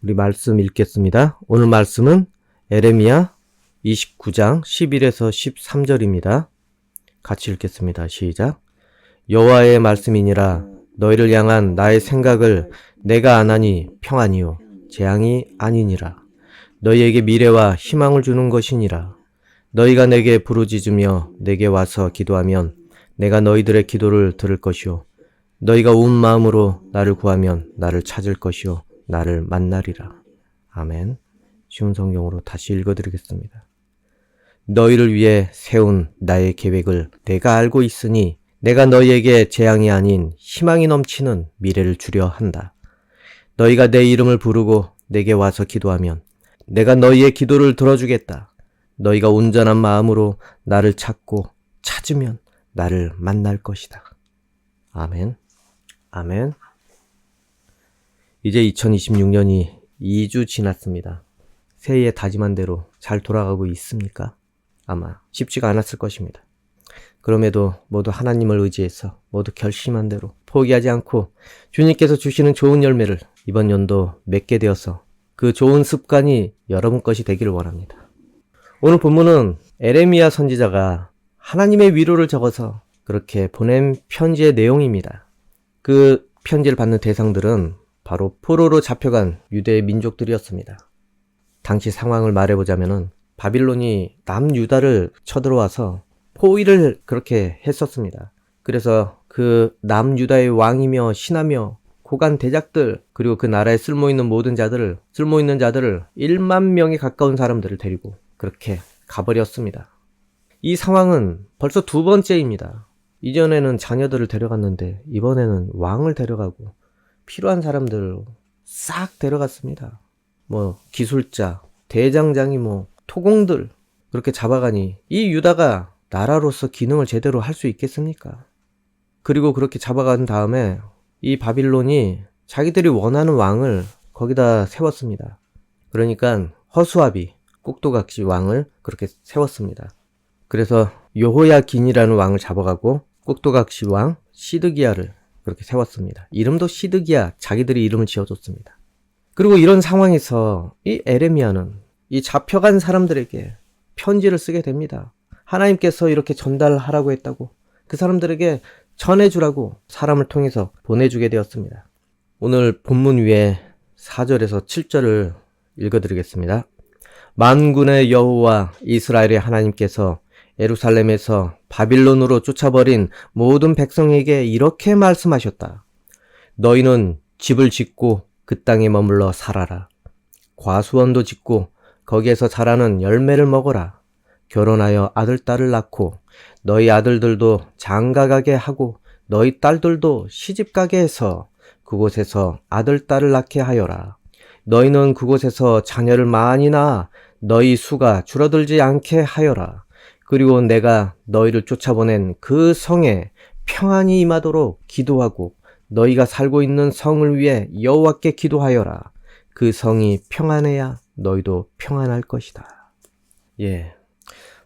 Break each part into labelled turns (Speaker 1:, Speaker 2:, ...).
Speaker 1: 우리 말씀 읽겠습니다. 오늘 말씀은 에레미야 29장 11에서 13절입니다. 같이 읽겠습니다. 시작. 여호와의 말씀이니라. 너희를 향한 나의 생각을 내가 아나니 평안이요 재앙이 아니니라. 너희에게 미래와 희망을 주는 것이니라. 너희가 내게 부르짖으며 내게 와서 기도하면 내가 너희들의 기도를 들을 것이요 너희가 온 마음으로 나를 구하면 나를 찾을 것이요 나를 만나리라. 아멘. 쉬운 성경으로 다시 읽어드리겠습니다. 너희를 위해 세운 나의 계획을 내가 알고 있으니 내가 너희에게 재앙이 아닌 희망이 넘치는 미래를 주려 한다. 너희가 내 이름을 부르고 내게 와서 기도하면 내가 너희의 기도를 들어주겠다. 너희가 온전한 마음으로 나를 찾고 찾으면 나를 만날 것이다. 아멘. 아멘. 이제 2026년이 2주 지났습니다. 새해에 다짐한 대로 잘 돌아가고 있습니까? 아마 쉽지가 않았을 것입니다. 그럼에도 모두 하나님을 의지해서 모두 결심한 대로 포기하지 않고 주님께서 주시는 좋은 열매를 이번 연도 맺게 되어서 그 좋은 습관이 여러분 것이 되기를 원합니다. 오늘 본문은 에레미야 선지자가 하나님의 위로를 적어서 그렇게 보낸 편지의 내용입니다. 그 편지를 받는 대상들은 바로 포로로 잡혀간 유대의 민족들이었습니다. 당시 상황을 말해보자면은 바빌론이 남유다를 쳐들어와서 포위를 그렇게 했었습니다. 그래서 그 남유다의 왕이며 신하며 고관 대작들 그리고 그 나라에 쓸모있는 모든 자들을 1만 명에 가까운 사람들을 데리고 그렇게 가버렸습니다. 이 상황은 벌써 두 번째입니다. 이전에는 자녀들을 데려갔는데 이번에는 왕을 데려가고 필요한 사람들을 싹 데려갔습니다. 기술자, 대장장이 토공들 그렇게 잡아가니 이 유다가 나라로서 기능을 제대로 할 수 있겠습니까? 그리고 그렇게 잡아간 다음에 이 바빌론이 자기들이 원하는 왕을 거기다 세웠습니다. 그러니까 허수아비, 꼭두각시 왕을 그렇게 세웠습니다. 그래서 여호야긴이라는 왕을 잡아가고 꼭두각시 왕 시드기야를 그렇게 세웠습니다. 이름도 시드기야, 자기들이 이름을 지어줬습니다. 그리고 이런 상황에서 이 에레미야는 이 잡혀간 사람들에게 편지를 쓰게 됩니다. 하나님께서 이렇게 전달하라고 했다고 그 사람들에게 전해주라고 사람을 통해서 보내주게 되었습니다. 오늘 본문 위에 4절에서 7절을 읽어드리겠습니다. 만군의 여호와 이스라엘의 하나님께서 예루살렘에서 바빌론으로 쫓아버린 모든 백성에게 이렇게 말씀하셨다. 너희는 집을 짓고 그 땅에 머물러 살아라. 과수원도 짓고 거기에서 자라는 열매를 먹어라. 결혼하여 아들, 딸을 낳고 너희 아들들도 장가가게 하고 너희 딸들도 시집가게 해서 그곳에서 아들, 딸을 낳게 하여라. 너희는 그곳에서 자녀를 많이 낳아 너희 수가 줄어들지 않게 하여라. 그리고 내가 너희를 쫓아보낸 그 성에 평안이 임하도록 기도하고 너희가 살고 있는 성을 위해 여호와께 기도하여라. 그 성이 평안해야 너희도 평안할 것이다.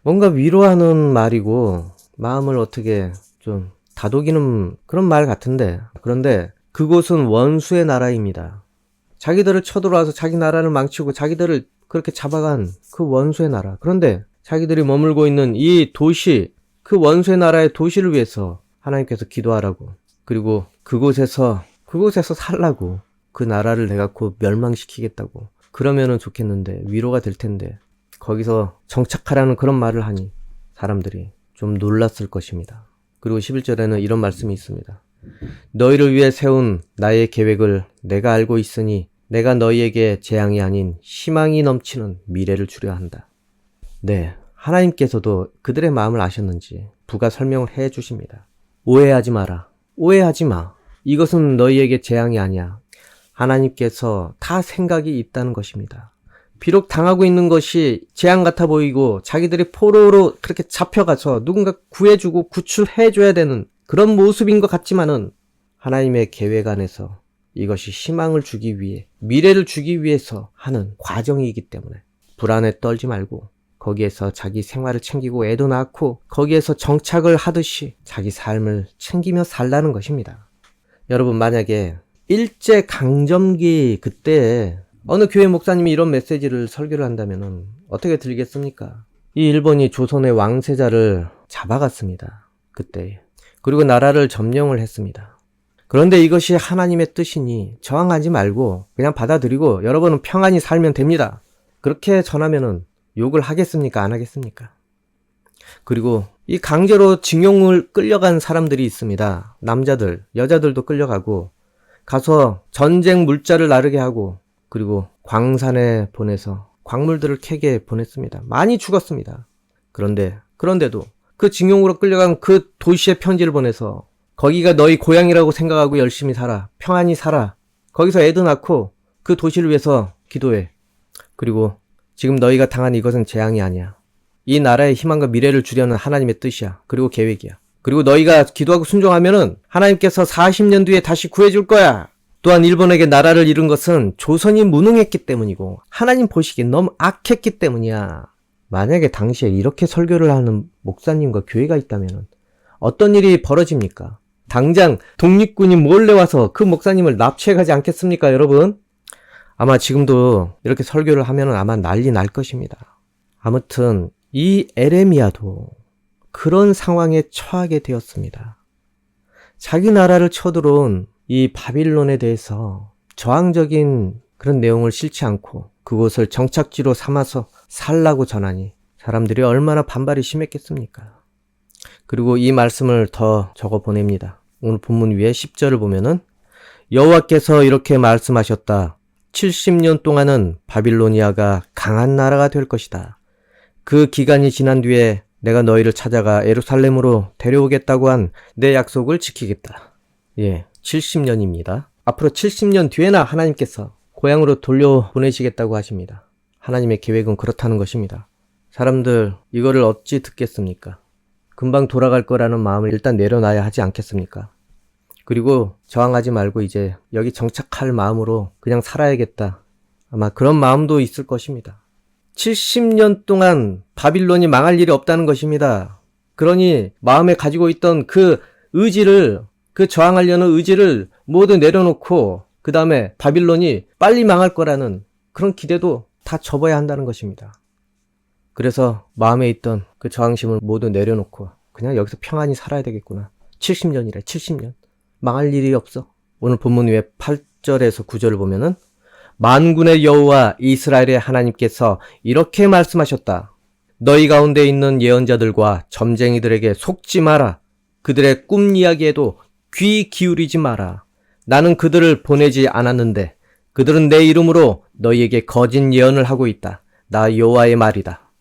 Speaker 1: 뭔가 위로하는 말이고 마음을 어떻게 좀 다독이는 그런 말 같은데, 그런데 그곳은 원수의 나라입니다. 자기들을 쳐들어와서 자기 나라를 망치고 자기들을 그렇게 잡아간 그 원수의 나라. 그런데 자기들이 머물고 있는 이 도시, 그 원수의 나라의 도시를 위해서 하나님께서 기도하라고, 그리고 그곳에서 살라고, 그 나라를 내가 곧 멸망시키겠다고, 그러면은 좋겠는데, 위로가 될 텐데 거기서 정착하라는 그런 말을 하니 사람들이 좀 놀랐을 것입니다. 그리고 11절에는 이런 말씀이 있습니다. 너희를 위해 세운 나의 계획을 내가 알고 있으니 내가 너희에게 재앙이 아닌 희망이 넘치는 미래를 주려 한다. 네, 하나님께서도 그들의 마음을 아셨는지 부가 설명을 해 주십니다. 오해하지 마라. 오해하지 마. 이것은 너희에게 재앙이 아니야. 하나님께서 다 생각이 있다는 것입니다. 비록 당하고 있는 것이 재앙 같아 보이고 자기들이 포로로 그렇게 잡혀가서 누군가 구해주고 구출해줘야 되는 그런 모습인 것 같지만은 하나님의 계획 안에서 이것이 희망을 주기 위해, 미래를 주기 위해서 하는 과정이기 때문에 불안에 떨지 말고 거기에서 자기 생활을 챙기고 애도 낳고 거기에서 정착을 하듯이 자기 삶을 챙기며 살라는 것입니다. 여러분, 만약에 일제강점기 그때 어느 교회 목사님이 이런 메시지를 설교를 한다면 어떻게 들리겠습니까? 이 일본이 조선의 왕세자를 잡아갔습니다. 그때. 그리고 나라를 점령을 했습니다. 그런데 이것이 하나님의 뜻이니 저항하지 말고 그냥 받아들이고 여러분은 평안히 살면 됩니다. 그렇게 전하면은 욕을 하겠습니까? 안 하겠습니까? 그리고 이 강제로 징용을 끌려간 사람들이 있습니다. 남자들, 여자들도 끌려가고 가서 전쟁 물자를 나르게 하고 그리고 광산에 보내서 광물들을 캐게 보냈습니다. 많이 죽었습니다. 그런데도 그 징용으로 끌려간 그 도시에 편지를 보내서 거기가 너희 고향이라고 생각하고 열심히 살아. 평안히 살아. 거기서 애도 낳고 그 도시를 위해서 기도해. 그리고 지금 너희가 당한 이것은 재앙이 아니야. 이 나라의 희망과 미래를 주려는 하나님의 뜻이야. 그리고 계획이야. 그리고 너희가 기도하고 순종하면은 하나님께서 40년 뒤에 다시 구해줄 거야. 또한 일본에게 나라를 잃은 것은 조선이 무능했기 때문이고 하나님 보시기엔 너무 악했기 때문이야. 만약에 당시에 이렇게 설교를 하는 목사님과 교회가 있다면 어떤 일이 벌어집니까? 당장 독립군이 몰래 와서 그 목사님을 납치해가지 않겠습니까, 여러분? 아마 지금도 이렇게 설교를 하면 아마 난리 날 것입니다. 아무튼 이 에레미야도 그런 상황에 처하게 되었습니다. 자기 나라를 쳐들어온 이 바빌론에 대해서 저항적인 그런 내용을 싫지 않고 그곳을 정착지로 삼아서 살라고 전하니 사람들이 얼마나 반발이 심했겠습니까? 그리고 이 말씀을 더 적어 보냅니다. 오늘 본문 위에 10절을 보면은 여호와께서 이렇게 말씀하셨다. 70년 동안은 바빌로니아가 강한 나라가 될 것이다. 그 기간이 지난 뒤에 내가 너희를 찾아가 예루살렘으로 데려오겠다고 한 내 약속을 지키겠다. 70년입니다. 앞으로 70년 뒤에나 하나님께서 고향으로 돌려보내시겠다고 하십니다. 하나님의 계획은 그렇다는 것입니다. 사람들 이거를 어찌 듣겠습니까? 금방 돌아갈 거라는 마음을 일단 내려놔야 하지 않겠습니까? 그리고 저항하지 말고 이제 여기 정착할 마음으로 그냥 살아야겠다. 아마 그런 마음도 있을 것입니다. 70년 동안 바빌론이 망할 일이 없다는 것입니다. 그러니 마음에 가지고 있던 그 의지를, 그 저항하려는 의지를 모두 내려놓고 그 다음에 바빌론이 빨리 망할 거라는 그런 기대도 다 접어야 한다는 것입니다. 그래서 마음에 있던 그 저항심을 모두 내려놓고 그냥 여기서 평안히 살아야 되겠구나. 70년이래, 70년. 망할 일이 없어. 오늘 본문 위에 8절에서 9절을 보면은 만군의 여호와 이스라엘의 하나님께서 이렇게 말씀하셨다. 너희 가운데 있는 예언자들과 점쟁이들에게 속지 마라. 그들의 꿈 이야기에도 귀 기울이지 마라. 나는 그들을 보내지 않았는데 그들은 내 이름으로 너희에게 거짓 예언을 하고 있다. 나 여호와의 말이다.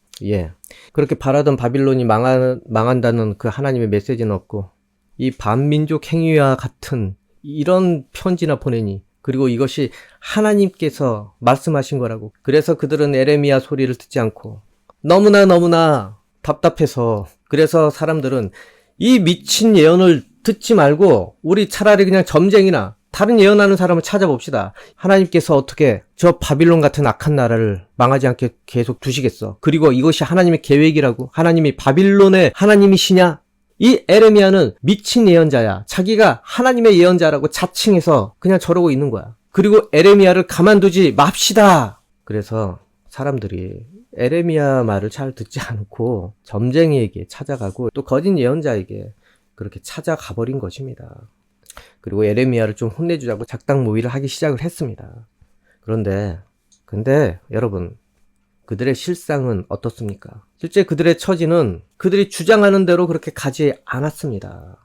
Speaker 1: 그렇게 바라던 바빌론이 망한다는 그 하나님의 메시지는 없고 이 반민족 행위와 같은 이런 편지나 보내니 그리고 이것이 하나님께서 말씀하신 거라고. 그래서 그들은 에레미야 소리를 듣지 않고 너무나 답답해서 그래서 사람들은 이 미친 예언을 듣지 말고 우리 차라리 그냥 점쟁이나 다른 예언하는 사람을 찾아봅시다. 하나님께서 어떻게 저 바빌론 같은 악한 나라를 망하지 않게 계속 두시겠어. 그리고 이것이 하나님의 계획이라고. 하나님이 바빌론의 하나님이시냐? 이 에레미야는 미친 예언자야. 자기가 하나님의 예언자라고 자칭해서 그냥 저러고 있는 거야. 그리고 에레미야를 가만두지 맙시다. 그래서 사람들이 에레미야 말을 잘 듣지 않고 점쟁이에게 찾아가고 또 거짓 예언자에게 그렇게 찾아가 버린 것입니다. 그리고 에레미야를 좀 혼내주자고 작당 모의를 하기 시작을 했습니다. 근데 여러분, 그들의 실상은 어떻습니까? 실제 그들의 처지는 그들이 주장하는 대로 그렇게 가지 않았습니다.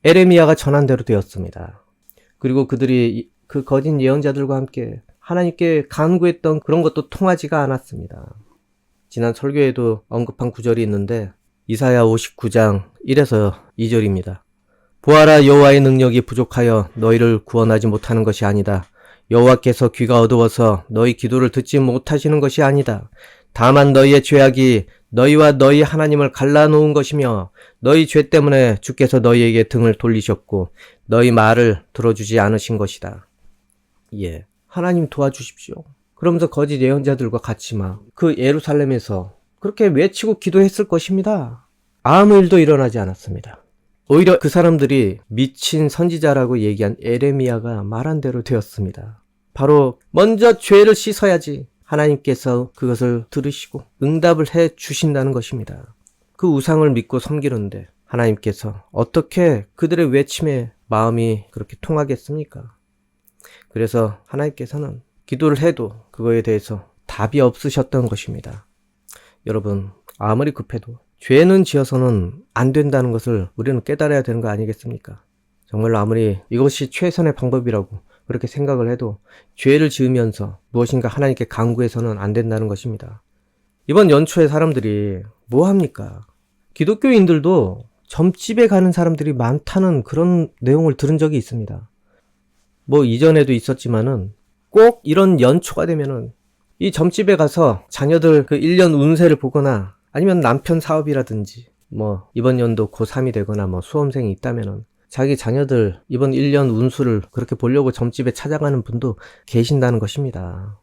Speaker 1: 에레미야가 전한 대로 되었습니다. 그리고 그들이 그 거짓 예언자들과 함께 하나님께 간구했던 그런 것도 통하지가 않았습니다. 지난 설교에도 언급한 구절이 있는데 이사야 59장 1에서 2절입니다. 보아라, 여호와의 능력이 부족하여 너희를 구원하지 못하는 것이 아니다. 여호와께서 귀가 어두워서 너희 기도를 듣지 못하시는 것이 아니다. 다만 너희의 죄악이 너희와 너희 하나님을 갈라놓은 것이며 너희 죄 때문에 주께서 너희에게 등을 돌리셨고 너희 말을 들어주지 않으신 것이다. 하나님 도와주십시오. 그러면서 거짓 예언자들과 같이 막 그 예루살렘에서 그렇게 외치고 기도했을 것입니다. 아무 일도 일어나지 않았습니다. 오히려 그 사람들이 미친 선지자라고 얘기한 에레미야가 말한 대로 되었습니다. 바로 먼저 죄를 씻어야지 하나님께서 그것을 들으시고 응답을 해 주신다는 것입니다. 그 우상을 믿고 섬기는데 하나님께서 어떻게 그들의 외침에 마음이 그렇게 통하겠습니까? 그래서 하나님께서는 기도를 해도 그거에 대해서 답이 없으셨던 것입니다. 여러분, 아무리 급해도 죄는 지어서는 안 된다는 것을 우리는 깨달아야 되는 거 아니겠습니까? 정말로 아무리 이것이 최선의 방법이라고 그렇게 생각을 해도 죄를 지으면서 무엇인가 하나님께 간구해서는 안 된다는 것입니다. 이번 연초에 사람들이 뭐 합니까? 기독교인들도 점집에 가는 사람들이 많다는 그런 내용을 들은 적이 있습니다. 뭐 이전에도 있었지만은 꼭 이런 연초가 되면은 이 점집에 가서 자녀들 그 1년 운세를 보거나 아니면 남편 사업이라든지 뭐 이번 연도 고3이 되거나 뭐 수험생이 있다면은 자기 자녀들 이번 1년 운수를 그렇게 보려고 점집에 찾아가는 분도 계신다는 것입니다.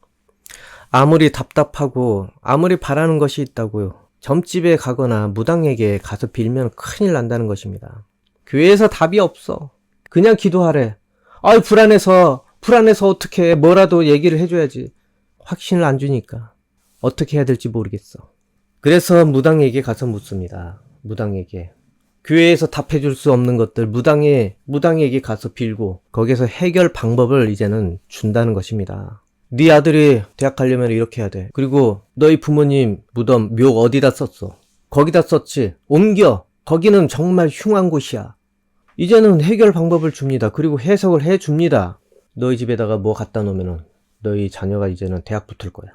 Speaker 1: 아무리 답답하고 아무리 바라는 것이 있다고요. 점집에 가거나 무당에게 가서 빌면 큰일 난다는 것입니다. 교회에서 답이 없어. 그냥 기도하래. 아이 불안해서 어떻게 뭐라도 얘기를 해줘야지. 확신을 안 주니까 어떻게 해야 될지 모르겠어. 그래서 무당에게 가서 묻습니다. 무당에게. 교회에서 답해줄 수 없는 것들 무당에게 가서 빌고 거기서 해결 방법을 이제는 준다는 것입니다. 네 아들이 대학 가려면 이렇게 해야 돼. 그리고 너희 부모님 무덤 묘 어디다 썼어? 거기다 썼지. 옮겨. 거기는 정말 흉한 곳이야. 이제는 해결 방법을 줍니다. 그리고 해석을 해줍니다. 너희 집에다가 뭐 갖다 놓으면은 너희 자녀가 이제는 대학 붙을 거야.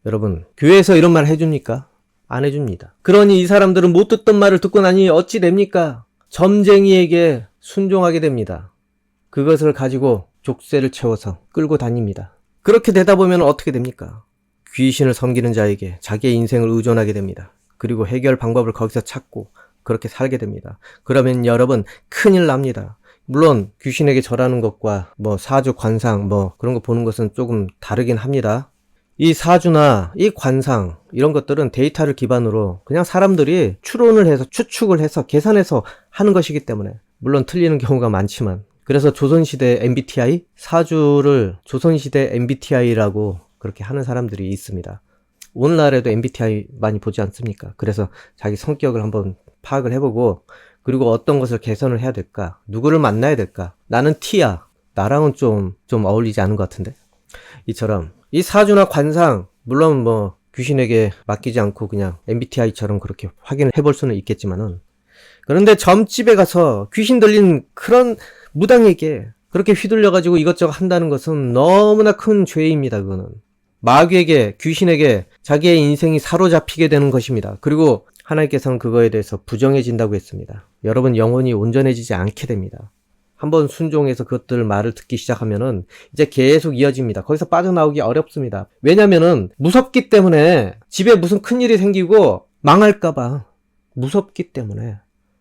Speaker 1: 여러분, 교회에서 이런 말 해줍니까? 안 해줍니다. 그러니 이 사람들은 못 듣던 말을 듣고 나니 어찌 됩니까? 점쟁이에게 순종하게 됩니다. 그것을 가지고 족쇄를 채워서 끌고 다닙니다. 그렇게 되다 보면 어떻게 됩니까? 귀신을 섬기는 자에게 자기의 인생을 의존하게 됩니다. 그리고 해결 방법을 거기서 찾고 그렇게 살게 됩니다. 그러면 여러분 큰일 납니다. 물론 귀신에게 절하는 것과 뭐 사주 관상 뭐 그런 거 보는 것은 조금 다르긴 합니다. 이 사주나 이 관상 이런 것들은 데이터를 기반으로 그냥 사람들이 추론을 해서 추측을 해서 계산해서 하는 것이기 때문에 물론 틀리는 경우가 많지만 그래서 조선시대 MBTI 사주를 조선시대 MBTI라고 그렇게 하는 사람들이 있습니다. 오늘날에도 MBTI 많이 보지 않습니까? 그래서 자기 성격을 한번 파악을 해보고 그리고 어떤 것을 개선을 해야 될까? 누구를 만나야 될까? 나는 T야. 나랑은 좀 어울리지 않은 것 같은데? 이처럼 이 사주나 관상 물론 뭐 귀신에게 맡기지 않고 그냥 MBTI처럼 그렇게 확인을 해볼 수는 있겠지만은 그런데 점집에 가서 귀신 들린 그런 무당에게 그렇게 휘둘려가지고 이것저것 한다는 것은 너무나 큰 죄입니다. 그거는 마귀에게 귀신에게 자기의 인생이 사로잡히게 되는 것입니다. 그리고 하나님께서는 그거에 대해서 부정해진다고 했습니다. 여러분 영혼이 온전해지지 않게 됩니다. 한번 순종해서 그것들 말을 듣기 시작하면은 이제 계속 이어집니다. 거기서 빠져나오기 어렵습니다. 왜냐면은 무섭기 때문에 집에 무슨 큰일이 생기고 망할까봐 무섭기 때문에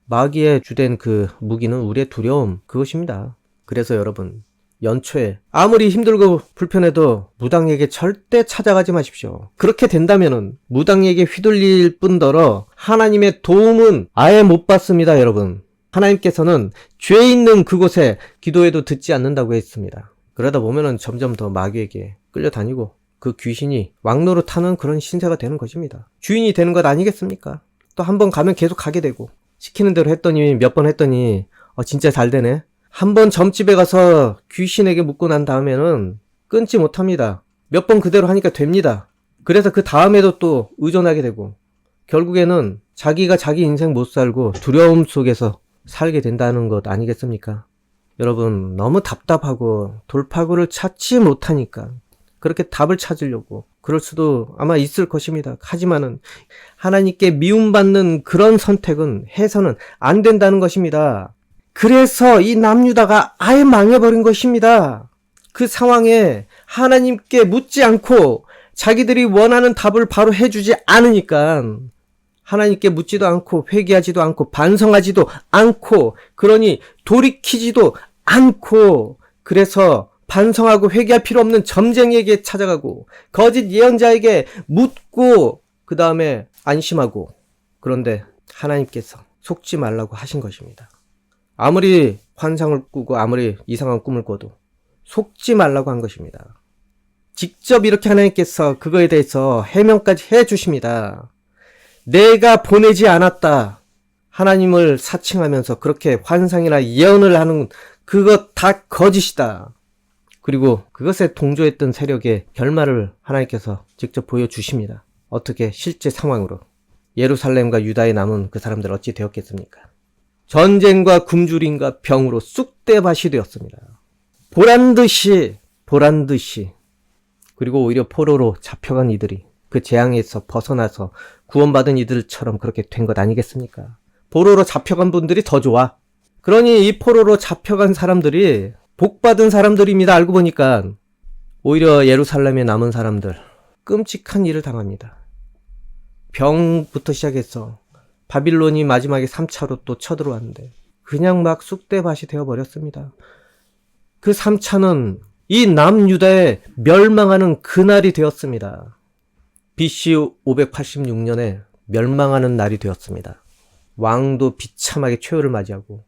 Speaker 1: 마귀의 주된 그 무기는 우리의 두려움 그것입니다. 그래서 여러분 연초에 아무리 힘들고 불편해도 무당에게 절대 찾아가지 마십시오. 그렇게 된다면은 무당에게 휘둘릴 뿐더러 하나님의 도움은 아예 못 받습니다. 여러분 하나님께서는 죄 있는 그곳에 기도해도 듣지 않는다고 했습니다. 그러다 보면은 점점 더 마귀에게 끌려다니고 그 귀신이 왕노릇하는 그런 신세가 되는 것입니다. 주인이 되는 것 아니겠습니까? 또 한 번 가면 계속 가게 되고 시키는 대로 했더니 몇 번 했더니 진짜 잘 되네. 한 번 점집에 가서 귀신에게 묻고 난 다음에는 끊지 못합니다. 몇 번 그대로 하니까 됩니다. 그래서 그 다음에도 또 의존하게 되고 결국에는 자기가 자기 인생 못 살고 두려움 속에서 살게 된다는 것 아니겠습니까? 여러분 너무 답답하고 돌파구를 찾지 못하니까 그렇게 답을 찾으려고 그럴 수도 아마 있을 것입니다. 하지만은 하나님께 미움받는 그런 선택은 해서는 안 된다는 것입니다. 그래서 이 남유다가 아예 망해버린 것입니다. 그 상황에 하나님께 묻지 않고 자기들이 원하는 답을 바로 해주지 않으니까 하나님께 묻지도 않고 회개하지도 않고 반성하지도 않고 그러니 돌이키지도 않고 그래서 반성하고 회개할 필요 없는 점쟁이에게 찾아가고 거짓 예언자에게 묻고 그 다음에 안심하고 그런데 하나님께서 속지 말라고 하신 것입니다. 아무리 환상을 꾸고 아무리 이상한 꿈을 꿔도 속지 말라고 한 것입니다. 직접 이렇게 하나님께서 그거에 대해서 해명까지 해 주십니다. 내가 보내지 않았다. 하나님을 사칭하면서 그렇게 환상이나 예언을 하는 그것 다 거짓이다. 그리고 그것에 동조했던 세력의 결말을 하나님께서 직접 보여주십니다. 어떻게 실제 상황으로. 예루살렘과 유다에 남은 그 사람들 어찌 되었겠습니까? 전쟁과 굶주림과 병으로 쑥대밭이 되었습니다. 보란듯이 그리고 오히려 포로로 잡혀간 이들이 그 재앙에서 벗어나서 구원받은 이들처럼 그렇게 된 것 아니겠습니까? 포로로 잡혀간 분들이 더 좋아. 그러니 이 포로로 잡혀간 사람들이 복받은 사람들입니다. 알고 보니까 오히려 예루살렘에 남은 사람들 끔찍한 일을 당합니다. 병부터 시작해서 바빌론이 마지막에 3차로 또 쳐들어왔는데 그냥 막 쑥대밭이 되어버렸습니다. 그 3차는 이 남유다의 멸망하는 그날이 되었습니다. BC 586년에 멸망하는 날이 되었습니다. 왕도 비참하게 최후를 맞이하고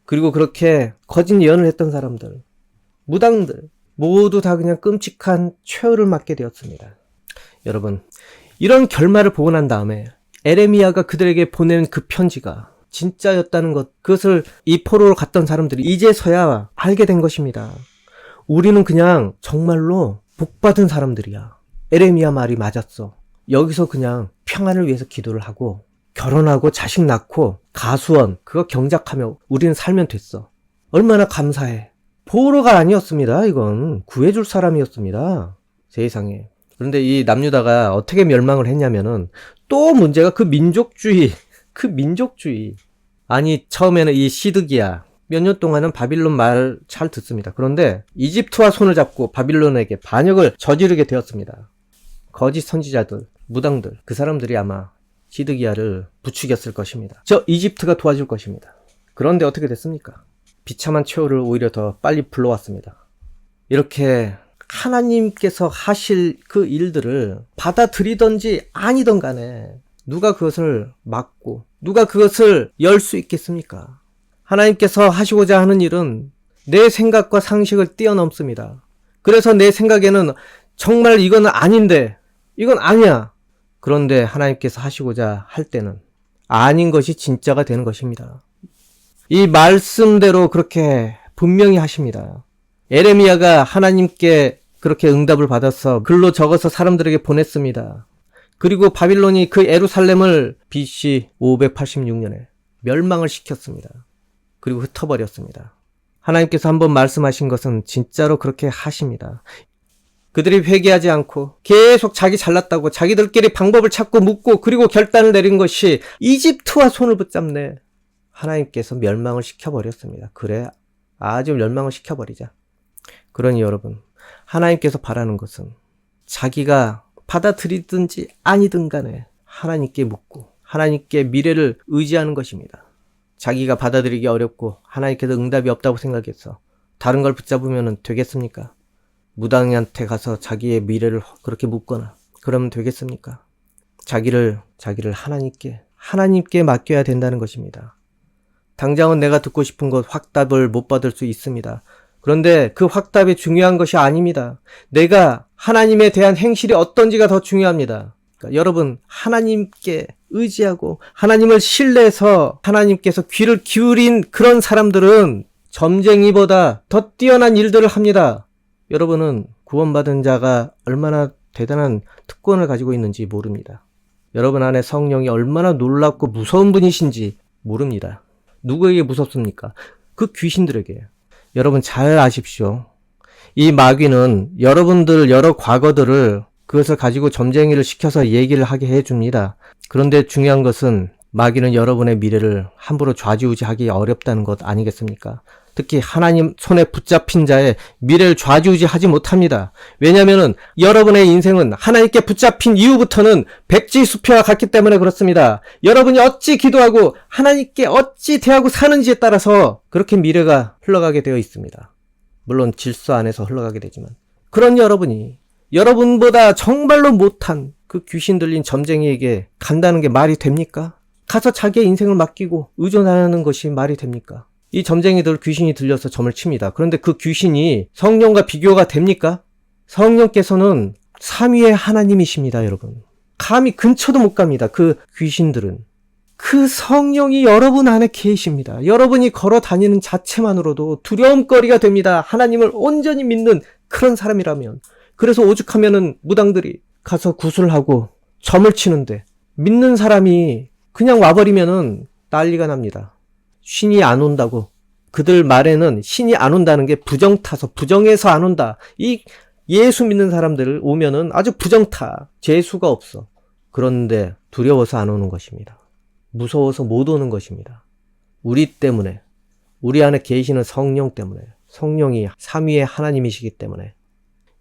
Speaker 1: 그리고 그렇게 거짓 예언을 했던 사람들, 무당들 모두 다 그냥 끔찍한 최후를 맞게 되었습니다. 여러분, 이런 결말을 보고 난 다음에 에레미야가 그들에게 보낸 그 편지가 진짜였다는 것, 그것을 이 포로로 갔던 사람들이 이제서야 알게 된 것입니다. 우리는 그냥 정말로 복받은 사람들이야. 에레미야 말이 맞았어. 여기서 그냥 평안을 위해서 기도를 하고 결혼하고 자식 낳고 가수원 그거 경작하며 우리는 살면 됐어. 얼마나 감사해. 포로가 아니었습니다. 이건 구해줄 사람이었습니다. 세상에. 그런데 이 남유다가 어떻게 멸망을 했냐면은 또 문제가 그 민족주의. 아니 처음에는 이 시드기야 몇 년 동안은 바빌론 말 잘 듣습니다. 그런데 이집트와 손을 잡고 바빌론에게 반역을 저지르게 되었습니다. 거짓 선지자들, 무당들, 그 사람들이 아마 시드기야를 부추겼을 것입니다. 저 이집트가 도와줄 것입니다. 그런데 어떻게 됐습니까? 비참한 최후를 오히려 더 빨리 불러왔습니다. 이렇게 하나님께서 하실 그 일들을 받아들이던지 아니던 간에 누가 그것을 막고 누가 그것을 열 수 있겠습니까? 하나님께서 하시고자 하는 일은 내 생각과 상식을 뛰어넘습니다. 그래서 내 생각에는 정말 이건 아닌데, 이건 아니야. 그런데 하나님께서 하시고자 할 때는 아닌 것이 진짜가 되는 것입니다. 이 말씀대로 그렇게 분명히 하십니다. 에레미야가 하나님께 그렇게 응답을 받아서 글로 적어서 사람들에게 보냈습니다. 그리고 바빌론이 그 예루살렘을 BC 586년에 멸망을 시켰습니다. 그리고 흩어버렸습니다. 하나님께서 한번 말씀하신 것은 진짜로 그렇게 하십니다. 그들이 회개하지 않고 계속 자기 잘났다고 자기들끼리 방법을 찾고 묻고 그리고 결단을 내린 것이 이집트와 손을 붙잡네. 하나님께서 멸망을 시켜버렸습니다. 그래, 아주 멸망을 시켜버리자. 그러니 여러분, 하나님께서 바라는 것은 자기가 받아들이든지 아니든 간에 하나님께 묻고 하나님께 미래를 의지하는 것입니다. 자기가 받아들이기 어렵고 하나님께서 응답이 없다고 생각해서 다른 걸 붙잡으면 되겠습니까? 무당한테 가서 자기의 미래를 그렇게 묻거나 그러면 되겠습니까? 자기를 하나님께 맡겨야 된다는 것입니다. 당장은 내가 듣고 싶은 것 확답을 못 받을 수 있습니다. 그런데 그 확답이 중요한 것이 아닙니다. 내가 하나님에 대한 행실이 어떤지가 더 중요합니다. 그러니까 여러분, 하나님께 의지하고 하나님을 신뢰해서 하나님께서 귀를 기울인 그런 사람들은 점쟁이보다 더 뛰어난 일들을 합니다. 여러분은 구원받은 자가 얼마나 대단한 특권을 가지고 있는지 모릅니다. 여러분 안에 성령이 얼마나 놀랍고 무서운 분이신지 모릅니다. 누구에게 무섭습니까? 그 귀신들에게. 여러분 잘 아십시오. 이 마귀는 여러분들 여러 과거들을 그것을 가지고 점쟁이를 시켜서 얘기를 하게 해줍니다. 그런데 중요한 것은 마귀는 여러분의 미래를 함부로 좌지우지하기 어렵다는 것 아니겠습니까? 특히 하나님 손에 붙잡힌 자의 미래를 좌지우지하지 못합니다. 왜냐하면 여러분의 인생은 하나님께 붙잡힌 이후부터는 백지수표와 같기 때문에 그렇습니다. 여러분이 어찌 기도하고 하나님께 어찌 대하고 사는지에 따라서 그렇게 미래가 흘러가게 되어 있습니다. 물론 질서 안에서 흘러가게 되지만 그런 여러분이 여러분보다 정말로 못한 그 귀신 들린 점쟁이에게 간다는 게 말이 됩니까? 가서 자기의 인생을 맡기고 의존하는 것이 말이 됩니까? 이 점쟁이들 귀신이 들려서 점을 칩니다. 그런데 그 귀신이 성령과 비교가 됩니까? 성령께서는 삼위의 하나님이십니다, 여러분. 감히 근처도 못 갑니다. 그 귀신들은. 그 성령이 여러분 안에 계십니다. 여러분이 걸어 다니는 자체만으로도 두려움거리가 됩니다. 하나님을 온전히 믿는 그런 사람이라면. 그래서 오죽하면은 무당들이 가서 구슬하고 점을 치는데 믿는 사람이 그냥 와버리면은 난리가 납니다. 신이 안 온다고. 그들 말에는 신이 안 온다는 게 부정타서, 부정해서 안 온다. 이 예수 믿는 사람들 오면은 아주 부정타. 재수가 없어. 그런데 두려워서 안 오는 것입니다. 무서워서 못 오는 것입니다. 우리 때문에, 우리 안에 계시는 성령 때문에, 성령이 삼위의 하나님이시기 때문에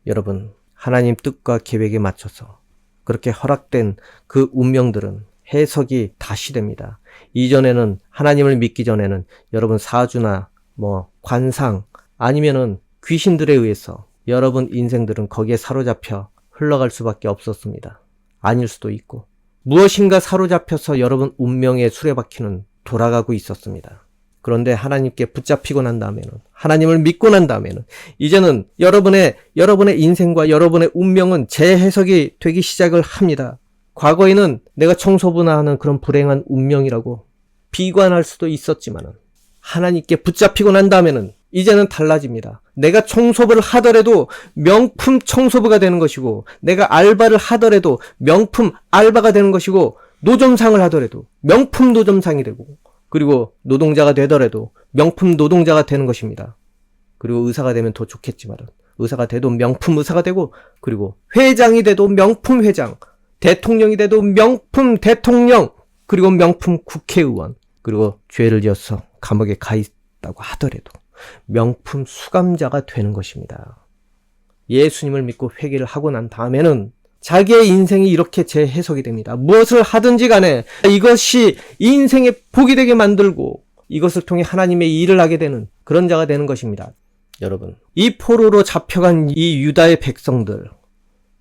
Speaker 1: 여러분, 하나님 뜻과 계획에 맞춰서 그렇게 허락된 그 운명들은 해석이 다시 됩니다. 이전에는 하나님을 믿기 전에는 여러분 사주나 관상 아니면은 귀신들에 의해서 여러분 인생들은 거기에 사로잡혀 흘러갈 수밖에 없었습니다. 아닐 수도 있고 무엇인가 사로잡혀서 여러분 운명의 수레바퀴는 돌아가고 있었습니다. 그런데 하나님께 붙잡히고 난 다음에는, 하나님을 믿고 난 다음에는 이제는 여러분의 인생과 여러분의 운명은 재해석이 되기 시작을 합니다. 과거에는 내가 청소부나 하는 그런 불행한 운명이라고 비관할 수도 있었지만은 하나님께 붙잡히고 난 다음에는 이제는 달라집니다. 내가 청소부를 하더라도 명품 청소부가 되는 것이고, 내가 알바를 하더라도 명품 알바가 되는 것이고, 노점상을 하더라도 명품 노점상이 되고, 그리고 노동자가 되더라도 명품 노동자가 되는 것입니다. 그리고 의사가 되면 더 좋겠지만 의사가 돼도 명품 의사가 되고, 그리고 회장이 돼도 명품 회장, 대통령이 돼도 명품 대통령, 그리고 명품 국회의원, 그리고 죄를 지어서 감옥에 가 있다고 하더라도 명품 수감자가 되는 것입니다. 예수님을 믿고 회개를 하고 난 다음에는 자기의 인생이 이렇게 재해석이 됩니다. 무엇을 하든지 간에 이것이 인생의 복이 되게 만들고 이것을 통해 하나님의 일을 하게 되는 그런 자가 되는 것입니다. 여러분, 이 포로로 잡혀간 이 유다의 백성들,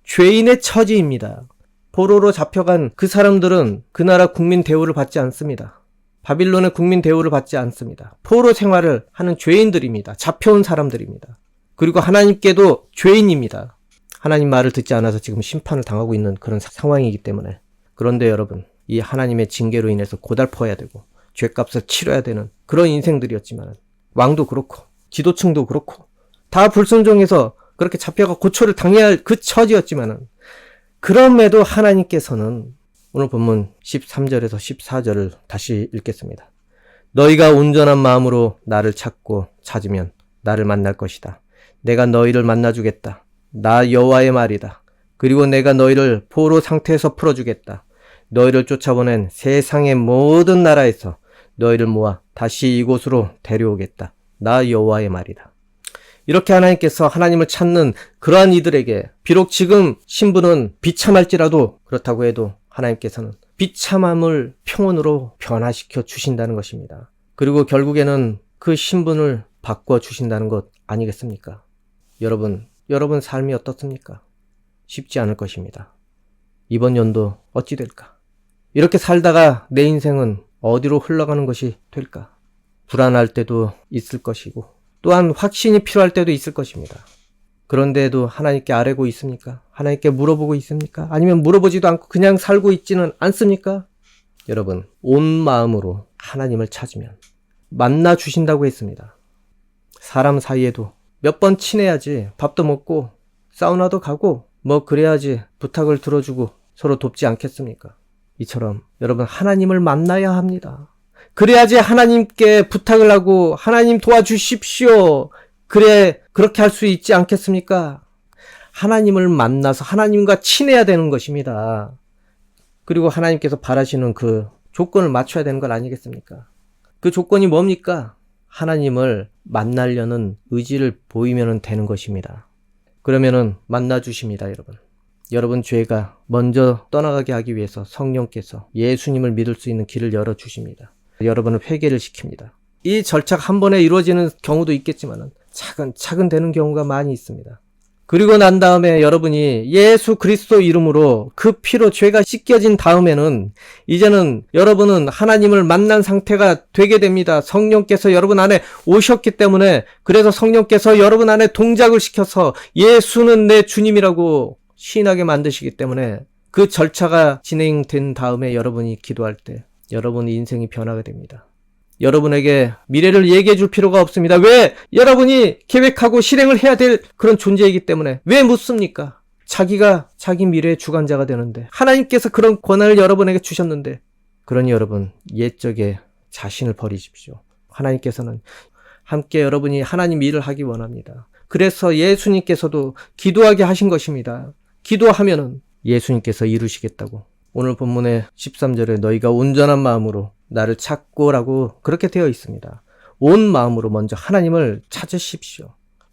Speaker 1: 죄인의 처지입니다. 포로로 잡혀간 그 사람들은 그 나라 국민 대우를 받지 않습니다. 바빌론의 국민 대우를 받지 않습니다. 포로 생활을 하는 죄인들입니다. 잡혀온 사람들입니다. 그리고 하나님께도 죄인입니다. 하나님 말을 듣지 않아서 지금 심판을 당하고 있는 그런 상황이기 때문에. 그런데 여러분, 이 하나님의 징계로 인해서 고달퍼야 되고 죄값을 치러야 되는 그런 인생들이었지만, 왕도 그렇고 지도층도 그렇고 다 불순종해서 그렇게 잡혀가 고초를 당해야 할 그 처지였지만은, 그럼에도 하나님께서는 오늘 본문 13절에서 14절을 다시 읽겠습니다. 너희가 온전한 마음으로 나를 찾으면 나를 만날 것이다. 내가 너희를 만나주겠다. 나 여호와의 말이다. 그리고 내가 너희를 포로 상태에서 풀어주겠다. 너희를 쫓아보낸 세상의 모든 나라에서 너희를 모아 다시 이곳으로 데려오겠다. 나 여호와의 말이다. 이렇게 하나님께서 하나님을 찾는 그러한 이들에게 비록 지금 신분은 비참할지라도, 그렇다고 해도 하나님께서는 비참함을 평온으로 변화시켜 주신다는 것입니다. 그리고 결국에는 그 신분을 바꿔 주신다는 것 아니겠습니까? 여러분 삶이 어떻습니까? 쉽지 않을 것입니다. 이번 연도 어찌 될까? 이렇게 살다가 내 인생은 어디로 흘러가는 것이 될까? 불안할 때도 있을 것이고, 또한 확신이 필요할 때도 있을 것입니다. 그런데도 하나님께 아뢰고 있습니까? 하나님께 물어보고 있습니까? 아니면 물어보지도 않고 그냥 살고 있지는 않습니까? 여러분, 온 마음으로 하나님을 찾으면 만나 주신다고 했습니다. 사람 사이에도 몇 번 친해야지 밥도 먹고 사우나도 가고 그래야지 부탁을 들어주고 서로 돕지 않겠습니까? 이처럼 여러분, 하나님을 만나야 합니다. 그래야지 하나님께 부탁을 하고 하나님 도와주십시오. 그래, 그렇게 할 수 있지 않겠습니까? 하나님을 만나서 하나님과 친해야 되는 것입니다. 그리고 하나님께서 바라시는 그 조건을 맞춰야 되는 것 아니겠습니까? 그 조건이 뭡니까? 하나님을 만나려는 의지를 보이면 되는 것입니다. 그러면은 만나 주십니다, 여러분. 여러분 죄가 먼저 떠나가게 하기 위해서 성령께서 예수님을 믿을 수 있는 길을 열어주십니다. 여러분을 회개를 시킵니다. 이 절차가 한 번에 이루어지는 경우도 있겠지만 차근차근 되는 경우가 많이 있습니다. 그리고 난 다음에 여러분이 예수 그리스도 이름으로 그 피로 죄가 씻겨진 다음에는 이제는 여러분은 하나님을 만난 상태가 되게 됩니다. 성령께서 여러분 안에 오셨기 때문에, 그래서 성령께서 여러분 안에 동작을 시켜서 예수는 내 주님이라고 시인하게 만드시기 때문에 그 절차가 진행된 다음에 여러분이 기도할 때 여러분 인생이 변하게 됩니다. 여러분에게 미래를 얘기해 줄 필요가 없습니다. 왜? 여러분이 계획하고 실행을 해야 될 그런 존재이기 때문에. 왜 묻습니까? 자기가 자기 미래의 주관자가 되는데, 하나님께서 그런 권한을 여러분에게 주셨는데. 그러니 여러분, 옛적에 자신을 버리십시오. 하나님께서는 함께 여러분이 하나님 일을 하기 원합니다. 그래서 예수님께서도 기도하게 하신 것입니다. 기도하면은 예수님께서 이루시겠다고. 오늘 본문의 13절에 너희가 온전한 마음으로 나를 찾고라고 그렇게 되어 있습니다. 온 마음으로 먼저 하나님을 찾으십시오.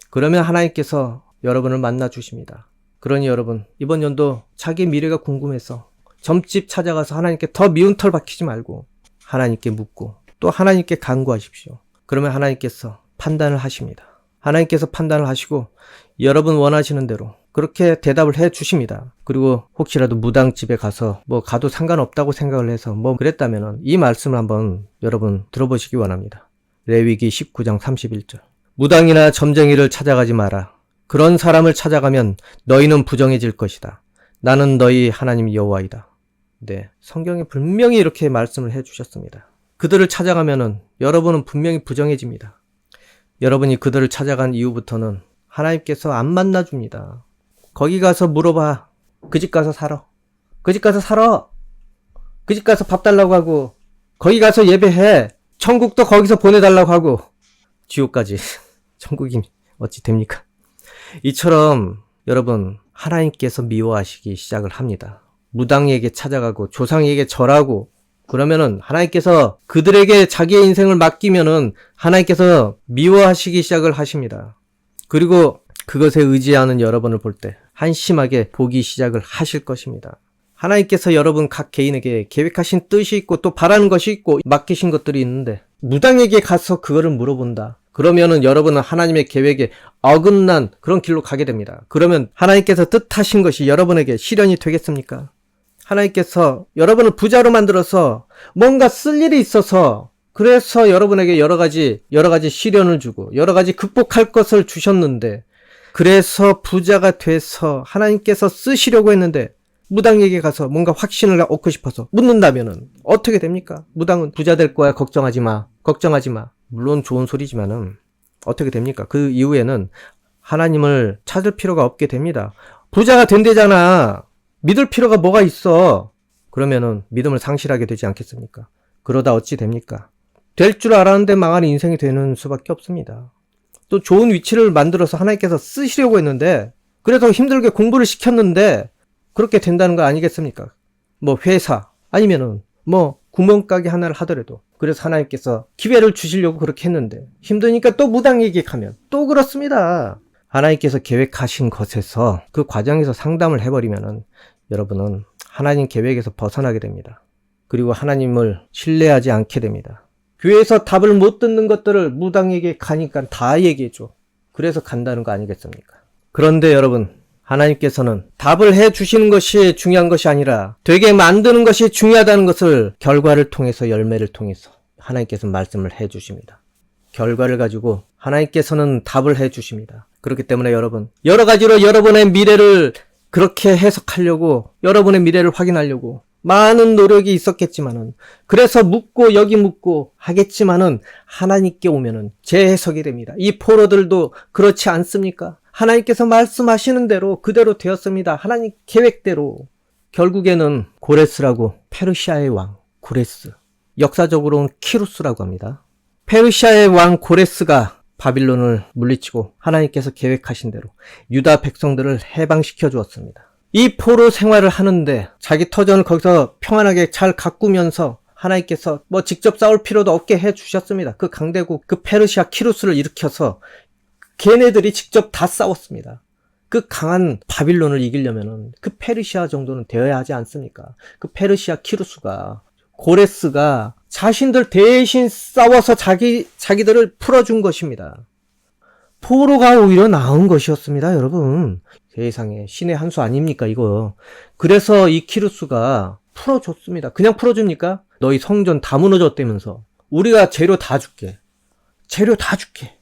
Speaker 1: 그러면 하나님께서 여러분을 만나 주십니다. 그러니 여러분, 이번 연도 자기 미래가 궁금해서 점집 찾아가서 하나님께 더 미운 털 박히지 말고 하나님께 묻고 또 하나님께 간구하십시오. 그러면 하나님께서 판단을 하십니다. 하나님께서 판단을 하시고 여러분 원하시는 대로 그렇게 대답을 해 주십니다. 그리고 혹시라도 무당집에 가서 가도 상관없다고 생각을 해서 그랬다면은 이 말씀을 한번 여러분 들어보시기 원합니다. 레위기 19장 31절. 무당이나 점쟁이를 찾아가지 마라. 그런 사람을 찾아가면 너희는 부정해질 것이다. 나는 너희 하나님 여호와이다. 네, 성경에 분명히 이렇게 말씀을 해 주셨습니다. 그들을 찾아가면은 여러분은 분명히 부정해집니다. 여러분이 그들을 찾아간 이후부터는 하나님께서 안 만나줍니다. 거기 가서 물어봐. 그 집 가서 살아. 그 집 가서 살아. 그 집 가서 밥 달라고 하고, 거기 가서 예배해. 천국도 거기서 보내달라고 하고, 지옥까지. 천국이 어찌 됩니까? 이처럼 여러분, 하나님께서 미워하시기 시작을 합니다. 무당에게 찾아가고 조상에게 절하고, 그러면은 하나님께서 그들에게 자기의 인생을 맡기면은 하나님께서 미워하시기 시작을 하십니다. 그리고 그것에 의지하는 여러분을 볼 때 한심하게 보기 시작을 하실 것입니다. 하나님께서 여러분 각 개인에게 계획하신 뜻이 있고 또 바라는 것이 있고 맡기신 것들이 있는데, 무당에게 가서 그거를 물어본다. 그러면은 여러분은 하나님의 계획에 어긋난 그런 길로 가게 됩니다. 그러면 하나님께서 뜻하신 것이 여러분에게 실현이 되겠습니까? 하나님께서 여러분을 부자로 만들어서 뭔가 쓸 일이 있어서, 그래서 여러분에게 여러 가지 시련을 주고 여러 가지 극복할 것을 주셨는데, 그래서 부자가 돼서 하나님께서 쓰시려고 했는데 무당에게 가서 뭔가 확신을 얻고 싶어서 묻는다면은 어떻게 됩니까? 무당은 부자 될 거야, 걱정하지 마. 물론 좋은 소리지만은 어떻게 됩니까? 그 이후에는 하나님을 찾을 필요가 없게 됩니다. 부자가 된대잖아. 믿을 필요가 뭐가 있어? 그러면은 믿음을 상실하게 되지 않겠습니까? 그러다 어찌 됩니까? 될 줄 알았는데 망하는 인생이 되는 수밖에 없습니다. 또 좋은 위치를 만들어서 하나님께서 쓰시려고 했는데, 그래서 힘들게 공부를 시켰는데 그렇게 된다는 거 아니겠습니까? 회사 아니면은 구멍가게 하나를 하더라도, 그래서 하나님께서 기회를 주시려고 그렇게 했는데 힘드니까 또 무당에게 가면 또 그렇습니다. 하나님께서 계획하신 것에서 그 과정에서 상담을 해버리면은 여러분은 하나님 계획에서 벗어나게 됩니다. 그리고 하나님을 신뢰하지 않게 됩니다. 교회에서 답을 못 듣는 것들을 무당에게 가니까 다 얘기해줘. 그래서 간다는 거 아니겠습니까? 그런데 여러분, 하나님께서는 답을 해주시는 것이 중요한 것이 아니라 되게 만드는 것이 중요하다는 것을 결과를 통해서, 열매를 통해서 하나님께서 말씀을 해주십니다. 결과를 가지고 하나님께서는 답을 해주십니다. 그렇기 때문에 여러분, 여러 가지로 여러분의 미래를 그렇게 해석하려고, 여러분의 미래를 확인하려고 많은 노력이 있었겠지만은, 그래서 묻고 여기 묻고 하겠지만은 하나님께 오면은 재해석이 됩니다. 이 포로들도 그렇지 않습니까? 하나님께서 말씀하시는 대로 그대로 되었습니다. 하나님 계획대로. 결국에는 고레스라고, 페르시아의 왕 고레스, 역사적으로는 키루스라고 합니다. 페르시아의 왕 고레스가 바빌론을 물리치고 하나님께서 계획하신 대로 유다 백성들을 해방시켜 주었습니다. 이 포로 생활을 하는데 자기 터전을 거기서 평안하게 잘 가꾸면서 하나님께서 직접 싸울 필요도 없게 해주셨습니다. 그 강대국, 그 페르시아 키루스를 일으켜서 걔네들이 직접 다 싸웠습니다. 그 강한 바빌론을 이기려면은 그 페르시아 정도는 되어야 하지 않습니까? 그 페르시아 키루스가, 고레스가 자신들 대신 싸워서 자기들을 풀어준 것입니다. 포로가 오히려 나은 것이었습니다, 여러분. 세상에 신의 한 수 아닙니까, 이거. 그래서 이 키루스가 풀어줬습니다. 그냥 풀어줍니까? 너희 성전 다 무너졌다면서. 우리가 재료 다 줄게. 재료 다 줄게.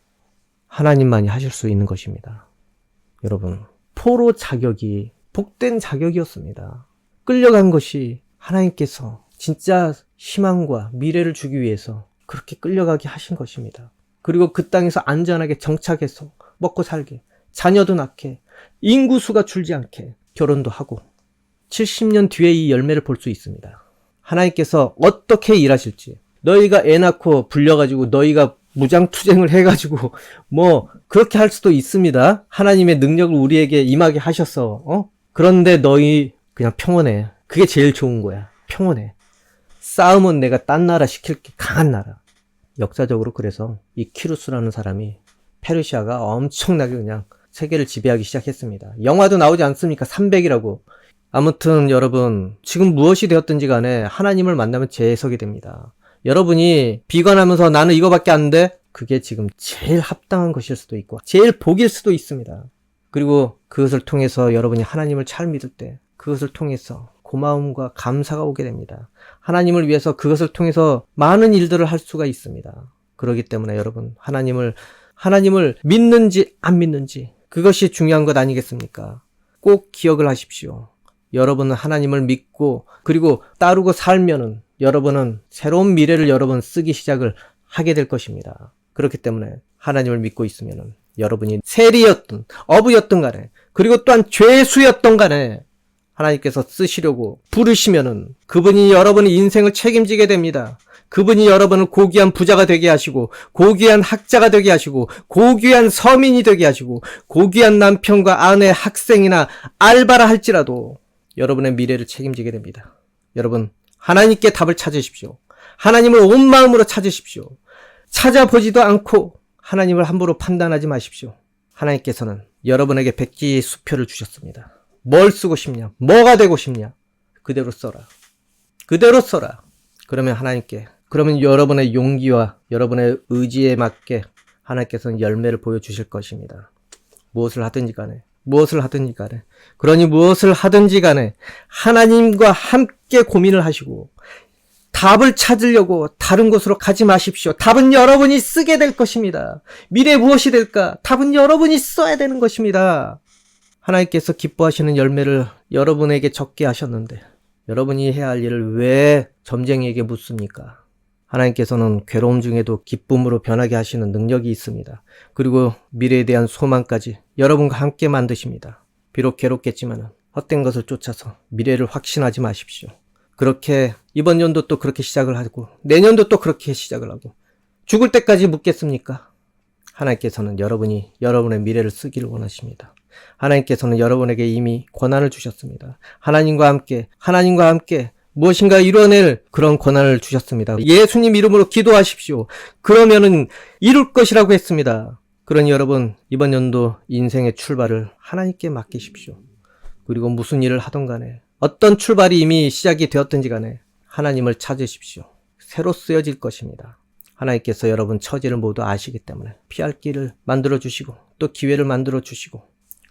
Speaker 1: 하나님만이 하실 수 있는 것입니다. 여러분, 포로 자격이 복된 자격이었습니다. 끌려간 것이 하나님께서 진짜 희망과 미래를 주기 위해서 그렇게 끌려가게 하신 것입니다. 그리고 그 땅에서 안전하게 정착해서 먹고 살게, 자녀도 낳게, 인구수가 줄지 않게 결혼도 하고 70년 뒤에 이 열매를 볼 수 있습니다. 하나님께서 어떻게 일하실지, 너희가 애 낳고 불려가지고 너희가 무장투쟁을 해가지고 뭐 그렇게 할 수도 있습니다. 하나님의 능력을 우리에게 임하게 하셔서 그런데 너희 그냥 평온해. 그게 제일 좋은 거야. 평온해. 싸움은 내가 딴 나라 시킬게. 강한 나라. 역사적으로 그래서 이 키루스라는 사람이 페르시아가 엄청나게 그냥 세계를 지배하기 시작했습니다. 영화도 나오지 않습니까? 300이라고. 아무튼 여러분, 지금 무엇이 되었든지 간에 하나님을 만나면 재해석이 됩니다. 여러분이 비관하면서 나는 이거밖에 안 돼? 그게 지금 제일 합당한 것일 수도 있고 제일 복일 수도 있습니다. 그리고 그것을 통해서 여러분이 하나님을 잘 믿을 때 그것을 통해서 고마움과 감사가 오게 됩니다. 하나님을 위해서 그것을 통해서 많은 일들을 할 수가 있습니다. 그렇기 때문에 여러분, 하나님을 믿는지 안 믿는지 그것이 중요한 것 아니겠습니까? 꼭 기억을 하십시오. 여러분은 하나님을 믿고 그리고 따르고 살면은 여러분은 새로운 미래를 여러분 쓰기 시작을 하게 될 것입니다. 그렇기 때문에 하나님을 믿고 있으면은 여러분이 세리였든 어부였든 간에 그리고 또한 죄수였던 간에 하나님께서 쓰시려고 부르시면은 그분이 여러분의 인생을 책임지게 됩니다. 그분이 여러분을 고귀한 부자가 되게 하시고 고귀한 학자가 되게 하시고 고귀한 서민이 되게 하시고 고귀한 남편과 아내, 학생이나 알바라 할지라도 여러분의 미래를 책임지게 됩니다. 여러분, 하나님께 답을 찾으십시오. 하나님을 온 마음으로 찾으십시오. 찾아보지도 않고 하나님을 함부로 판단하지 마십시오. 하나님께서는 여러분에게 백지의 수표를 주셨습니다. 뭘 쓰고 싶냐? 뭐가 되고 싶냐? 그대로 써라. 그대로 써라. 그러면 여러분의 용기와 여러분의 의지에 맞게 하나님께서는 열매를 보여주실 것입니다. 무엇을 하든지 간에. 그러니 무엇을 하든지 간에 하나님과 함께 고민을 하시고 답을 찾으려고 다른 곳으로 가지 마십시오. 답은 여러분이 쓰게 될 것입니다. 미래에 무엇이 될까? 답은 여러분이 써야 되는 것입니다. 하나님께서 기뻐하시는 열매를 여러분에게 적게 하셨는데 여러분이 해야 할 일을 왜 점쟁이에게 묻습니까? 하나님께서는 괴로움 중에도 기쁨으로 변하게 하시는 능력이 있습니다. 그리고 미래에 대한 소망까지 여러분과 함께 만드십니다. 비록 괴롭겠지만 헛된 것을 쫓아서 미래를 확신하지 마십시오. 그렇게 이번 연도 또 그렇게 시작을 하고 내년도 또 그렇게 시작을 하고 죽을 때까지 묻겠습니까? 하나님께서는 여러분이 여러분의 미래를 쓰기를 원하십니다. 하나님께서는 여러분에게 이미 권한을 주셨습니다. 하나님과 함께 무엇인가 이뤄낼 그런 권한을 주셨습니다. 예수님 이름으로 기도하십시오. 그러면은 이룰 것이라고 했습니다. 그러니 여러분, 이번 연도 인생의 출발을 하나님께 맡기십시오. 그리고 무슨 일을 하던 간에 어떤 출발이 이미 시작이 되었든지 간에 하나님을 찾으십시오. 새로 쓰여질 것입니다. 하나님께서 여러분 처지를 모두 아시기 때문에 피할 길을 만들어주시고 또 기회를 만들어주시고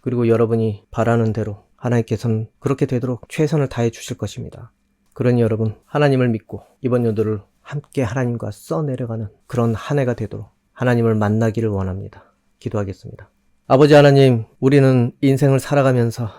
Speaker 1: 그리고 여러분이 바라는 대로 하나님께서는 그렇게 되도록 최선을 다해 주실 것입니다. 그러니 여러분, 하나님을 믿고 이번 연도를 함께 하나님과 써내려가는 그런 한 해가 되도록 하나님을 만나기를 원합니다. 기도하겠습니다. 아버지 하나님, 우리는 인생을 살아가면서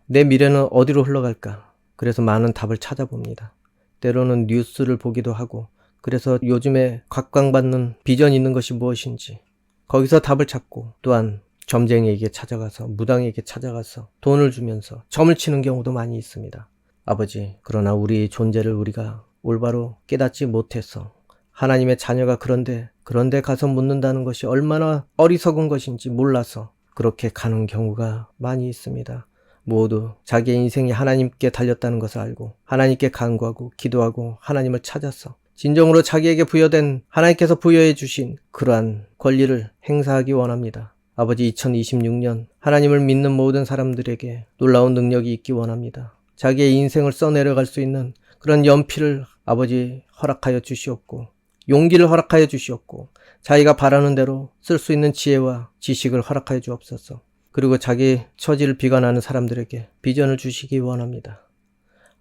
Speaker 1: 내 미래는 어디로 흘러갈까? 그래서 많은 답을 찾아봅니다. 때로는 뉴스를 보기도 하고 그래서 요즘에 각광받는 비전이 있는 것이 무엇인지 거기서 답을 찾고 또한 점쟁이에게 찾아가서 무당에게 찾아가서 돈을 주면서 점을 치는 경우도 많이 있습니다. 아버지, 그러나 우리의 존재를 우리가 올바로 깨닫지 못해서 하나님의 자녀가 그런데 가서 묻는다는 것이 얼마나 어리석은 것인지 몰라서 그렇게 가는 경우가 많이 있습니다. 모두 자기의 인생이 하나님께 달렸다는 것을 알고 하나님께 간구하고 기도하고 하나님을 찾아서 진정으로 자기에게 부여된 하나님께서 부여해 주신 그러한 권리를 행사하기 원합니다. 아버지, 2026년 하나님을 믿는 모든 사람들에게 놀라운 능력이 있기 원합니다. 자기의 인생을 써내려갈 수 있는 그런 연필을 아버지 허락하여 주시옵고 용기를 허락하여 주시옵고 자기가 바라는 대로 쓸 수 있는 지혜와 지식을 허락하여 주옵소서. 그리고 자기 처지를 비관하는 사람들에게 비전을 주시기 원합니다.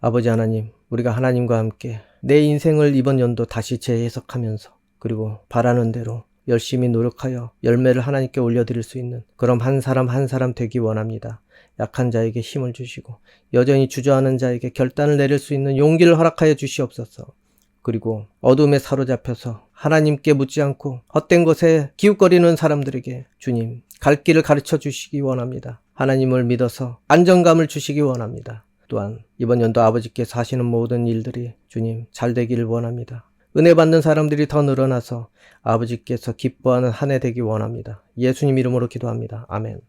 Speaker 1: 아버지 하나님, 우리가 하나님과 함께 내 인생을 이번 연도 다시 재해석하면서 그리고 바라는 대로 열심히 노력하여 열매를 하나님께 올려드릴 수 있는 그런 한 사람 한 사람 되기 원합니다. 약한 자에게 힘을 주시고 여전히 주저하는 자에게 결단을 내릴 수 있는 용기를 허락하여 주시옵소서. 그리고 어둠에 사로잡혀서 하나님께 묻지 않고 헛된 것에 기웃거리는 사람들에게 주님 갈 길을 가르쳐 주시기 원합니다. 하나님을 믿어서 안정감을 주시기 원합니다. 또한 이번 연도 아버지께서 하시는 모든 일들이 주님 잘 되기를 원합니다. 은혜 받는 사람들이 더 늘어나서 아버지께서 기뻐하는 한 해 되기 원합니다. 예수님 이름으로 기도합니다. 아멘.